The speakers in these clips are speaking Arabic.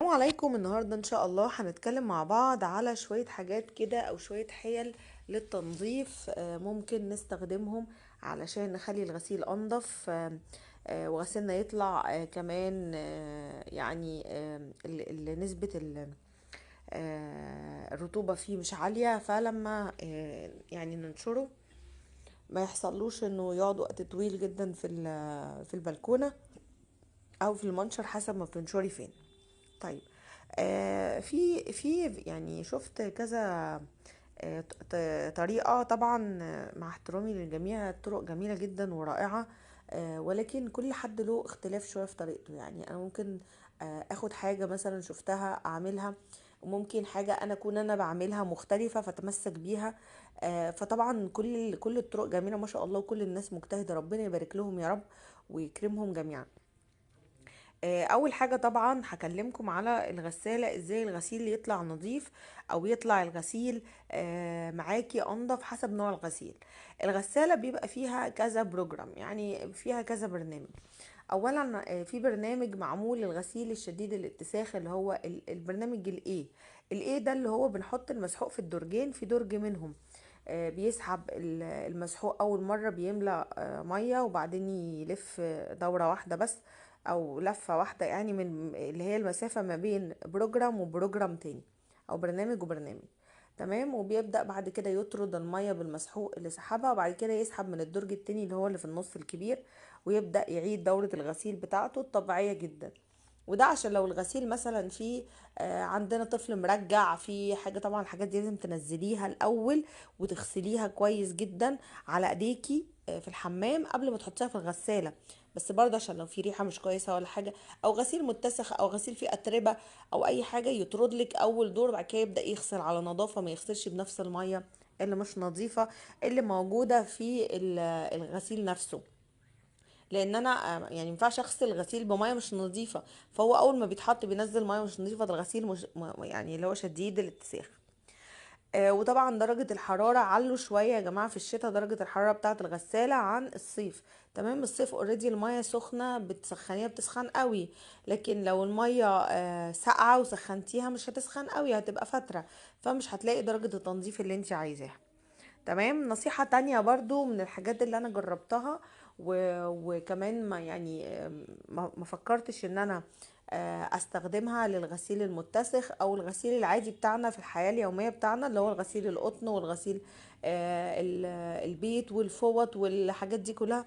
السلام عليكم. النهاردة ان شاء الله هنتكلم مع بعض على شوية حاجات كده او شوية حيل للتنظيف، ممكن نستخدمهم علشان نخلي الغسيل انضف، وغسيلنا يطلع كمان يعني نسبة الرطوبة فيه مش عالية، فلما يعني ننشره ما يحصلوش انه يقعد وقت طويل جدا في البلكونة او في المنشر حسب ما بتنشري فين. طيب، في يعني شفت كذا طريقة طبعا، مع احترامي للجميع الطرق جميلة جدا ورائعة، ولكن كل حد له اختلاف شوية في طريقته. يعني انا ممكن اخد حاجة مثلا شفتها اعملها، وممكن حاجة انا اكون انا بعملها مختلفة فتمسك بيها. فطبعا كل الطرق جميلة ما شاء الله، وكل الناس مجتهدة، ربنا يبارك لهم يا رب ويكرمهم جميعا. اول حاجة طبعا هكلمكم على الغسالة، ازاي الغسيل يطلع نظيف او يطلع الغسيل معاكي انضف حسب نوع الغسيل. الغسالة بيبقى فيها كذا بروجرام، يعني فيها كذا برنامج. اولا في برنامج معمول للغسيل الشديد الاتساخ، اللي هو البرنامج الايه ده، اللي هو بنحط المسحوق في الدرجين، في درج منهم بيسحب المسحوق اول مرة بيملى مية، وبعدين يلف دورة واحدة بس، او لفة واحدة، يعني من اللي هي المسافة ما بين بروجرام وبروجرام تاني، او برنامج وبرنامج. تمام. وبيبدأ بعد كده يطرد المية بالمسحوق اللي سحبها، وبعد كده يسحب من الدرج التاني اللي هو اللي في النص الكبير، ويبدأ يعيد دورة الغسيل بتاعته الطبيعية جدا. وده عشان لو الغسيل مثلا فيه عندنا طفل مرجع في حاجة، طبعا الحاجات دي لازم تنزليها الأول وتغسليها كويس جدا على ايديكي في الحمام قبل ما تحطيها في الغسالة. بس برضه عشان لو في ريحة مش كويسة ولا حاجة، او غسيل متسخ او غسيل فيه اتربة او اي حاجة، يطرد لك اول دور، بعد كده يبدأ يغسل على نظافة، ما يغسلش بنفس المية اللي مش نظيفة اللي موجودة في الغسيل نفسه. لان انا يعني مينفعش اغسل غسيل بميه مش نظيفه، فهو اول ما بيتحط بينزل ميه مش نظيفه، ده الغسيل مش يعني اللي هو شديد الاتساخ. وطبعا درجة الحرارة علوا شوية يا جماعة في الشتاء، درجة الحرارة بتاعة الغسالة عن الصيف. تمام. الصيف اوريدي المية سخنة بتسخنيها بتسخن قوي، لكن لو المية ساقعة وسخنتيها مش هتسخن قوي، هتبقى فترة، فمش هتلاقي درجة التنظيف اللي انت عايزاها. تمام. نصيحة تانية برضو من الحاجات اللي انا جربتها وكمان ما يعني ما فكرتش ان انا استخدمها للغسيل المتسخ او الغسيل العادي بتاعنا في الحياة اليومية بتاعنا، اللي هو الغسيل القطن والغسيل البيت والفوط والحاجات دي كلها.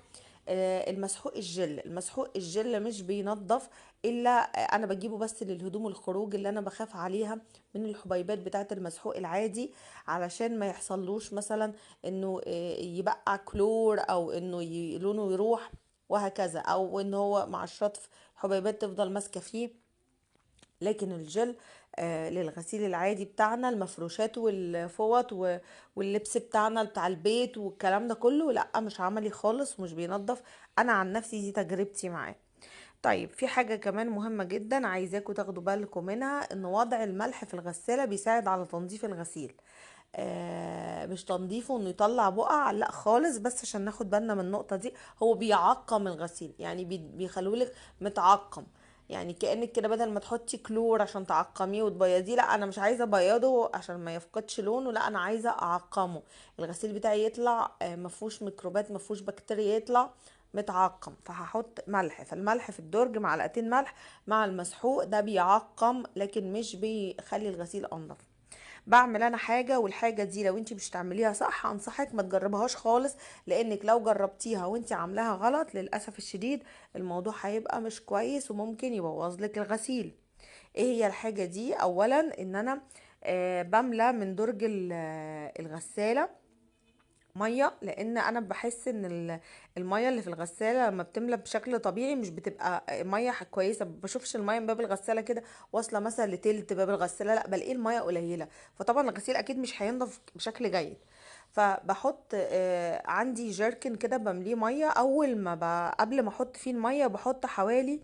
المسحوق الجل مش بينظف الا انا بجيبه بس للهدوم الخروج اللي انا بخاف عليها من الحبيبات بتاعه المسحوق العادي، علشان ما يحصلوش مثلا انه يبقى كلور، او انه لونه يروح وهكذا، او ان هو مع الشطف حبيبات تفضل ماسكه فيه. لكن الجل للغسيل العادي بتاعنا، المفروشات والفوط واللبس بتاعنا بتاع البيت والكلام ده كله، لا مش عملي خالص ومش بينظف. انا عن نفسي دي تجربتي معاه. طيب، في حاجة كمان مهمة جدا عايزاكم تاخدوا بالكم منها، ان وضع الملح في الغسالة بيساعد على تنظيف الغسيل. مش تنظيفه انه يطلع بقع، لا خالص، بس عشان ناخد بالنا من النقطة دي. هو بيعقم الغسيل، يعني بيخلولك متعقم. يعني كأنك كده بدل ما تحطي كلور عشان تعقميه وتبيضيه، لا انا مش عايزة ابيضه عشان ما يفقدش لونه، لا انا عايزة اعقمه. الغسيل بتاعي يطلع مفهوش ميكروبات، مفهوش بكتيريا، يطلع متعقم. فهحط ملح، فالملح في الدرج معلقتين ملح مع المسحوق ده بيعقم، لكن مش بيخلي الغسيل انضف. بعمل انا حاجه، والحاجه دي لو انت مش تعمليها صح انصحك ما تجربهاش خالص، لانك لو جربتيها وانت عاملاها غلط للاسف الشديد الموضوع هيبقى مش كويس وممكن يبوظ لك الغسيل. ايه هي الحاجه دي؟ اولا ان انا بملى من درج الغساله ميه، لان انا بحس ان الميه اللي في الغساله لما بتملى بشكل طبيعي مش بتبقى ميه كويسه. بشوفش الميه من باب الغساله كده واصله مثلا لتلت باب الغساله، لا بلاقي الميه قليله، فطبعا الغسيل اكيد مش هينضف بشكل جيد. فبحط عندي جيركن كده بمليه ميه، اول ما قبل ما احط فيه الميه بحط حوالي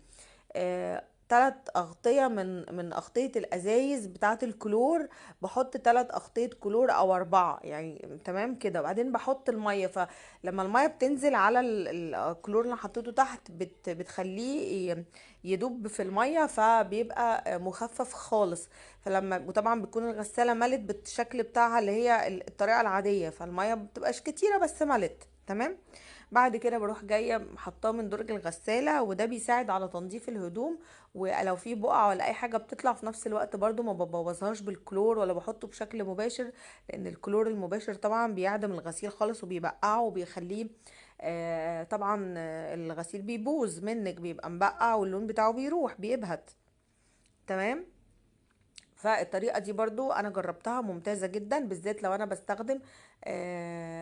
3 اغطية من اغطية الازايز بتاعة الكلور، بحط 3 اغطية كلور او 4 يعني، تمام كده. وبعدين بحط المية، فلما المية بتنزل على الكلور اللي أنا حطيته تحت بتخليه يدوب في المية، فبيبقى مخفف خالص. وطبعا بتكون الغسالة ملت بالشكل بتاعها اللي هي الطريقة العادية، فالمية مبتبقاش كتيرة بس ملت، تمام. بعد كده بروح جايه حطاه من درج الغساله، وده بيساعد على تنظيف الهدوم. ولو في بقع ولا اي حاجه بتطلع في نفس الوقت برضو ما ببوظهاش بالكلور ولا بحطه بشكل مباشر، لان الكلور المباشر طبعا بيعدم الغسيل خالص وبيبقعه وبيخليه طبعا الغسيل بيبوظ منك، بيبقى مبقع واللون بتاعه بيروح بيبهت، تمام. فالطريقة دي برضو انا جربتها ممتازة جدا، بالذات لو انا بستخدم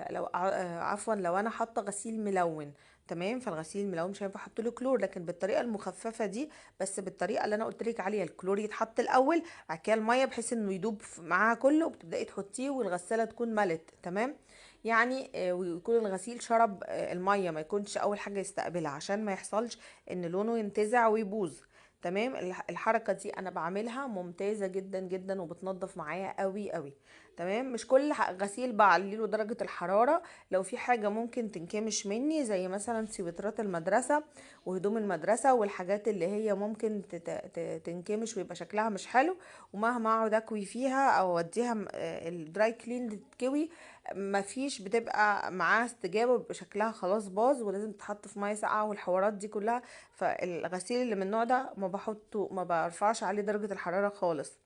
لو عفوا لو انا حاطة غسيل ملون، تمام. فالغسيل الملون مش هينفع احط له كلور، لكن بالطريقة المخففة دي، بس بالطريقة اللي انا قلت لك عليها، الكلور يتحط الاول، بعد كده المية بحيث انه يدوب معاها كله، وبتبدأي تحطيه والغسالة تكون ملت، تمام. يعني ويكون الغسيل شرب المية، ما يكونش اول حاجة يستقبلها، عشان ما يحصلش ان لونه ينتزع ويبوظ، تمام. الحركة دي انا بعملها ممتازة جدا جدا، وبتنضف معايا قوي قوي، تمام. مش كل غسيل بعليله درجة الحرارة، لو في حاجة ممكن تنكمش مني زي مثلا سويترات المدرسة وهدوم المدرسة والحاجات اللي هي ممكن تنكمش ويبقى شكلها مش حلو، ومهما اقعد اكوي فيها او اوديها الدراي كلين تتكوي، مفيش، بتبقى معاها استجابة، بيبقى شكلها خلاص باظ ولازم تتحط في مية ساقعة والحوارات دي كلها. فالغسيل اللي من النوع ده ما برفعش عليه درجة الحرارة خالص.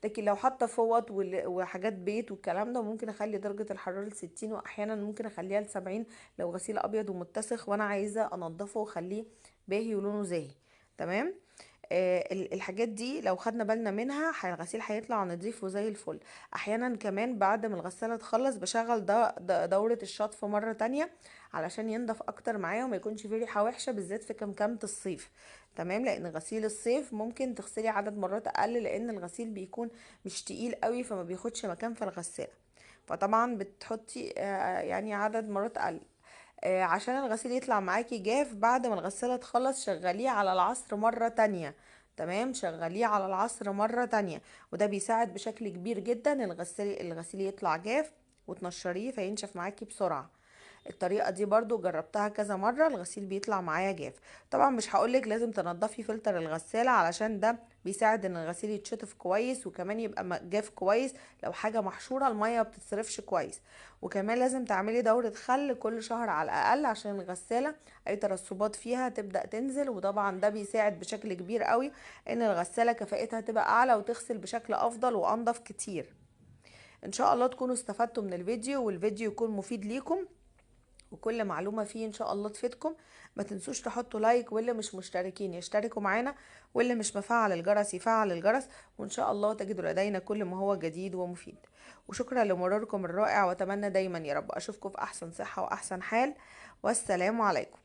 لكن لو حاطه فوط وحاجات بيت والكلام ده، ممكن اخلي درجة الحرارة ل60، واحيانا ممكن اخليها ل70 لو غسيل ابيض ومتسخ وانا عايزة انضفه واخليه باهي ولونه زاهي، تمام. الحاجات دي لو خدنا بالنا منها، الغسيل هيطلع نضيف وزي الفل. احيانا كمان بعد ما الغسالة تخلص بشغل دورة الشطف مرة تانية، علشان ينضف اكتر معايا وما يكونش فيه ريحة وحشة، بالذات في كمكمة الصيف، تمام. لان غسيل الصيف ممكن تغسلي عدد مرات اقل، لان الغسيل بيكون مش تقيل قوي فما بياخدش مكان في الغسالة، فطبعا بتحطي يعني عدد مرات اقل. عشان الغسيل يطلع معاكي جاف، بعد ما الغسالة تخلص شغليه على العصر مرة تانية، تمام. شغليه على العصر مرة تانية، وده بيساعد بشكل كبير جدا الغسيل يطلع جاف، وتنشريه فينشف معاكي بسرعة. الطريقة دي برضو جربتها كذا مرة، الغسيل بيطلع معايا جاف. طبعا مش هقولك لازم تنضفي فلتر الغسالة، علشان ده بيساعد ان الغسيل يتشطف كويس، وكمان يبقى جاف كويس. لو حاجة محشورة المية ما بتتصرفش كويس. وكمان لازم تعملي دورة خل كل شهر على الأقل، عشان الغسالة أي ترسبات فيها تبدأ تنزل، وطبعا ده بيساعد بشكل كبير قوي ان الغسالة كفاءتها تبقى أعلى وتغسل بشكل أفضل وأنضف كتير. ان شاء الله تكونوا استفدتوا من الفيديو، والفيديو يكون مفيد ليكم، وكل معلومة فيه ان شاء الله تفيدكم. ما تنسوش تحطوا لايك، واللي مش مشتركين يشتركوا معانا، واللي مش مفعل الجرس يفعل الجرس، وان شاء الله تجدوا لدينا كل ما هو جديد ومفيد. وشكرا لمروركم الرائع، واتمنى دايما يا رب اشوفكم في احسن صحة واحسن حال، والسلام عليكم.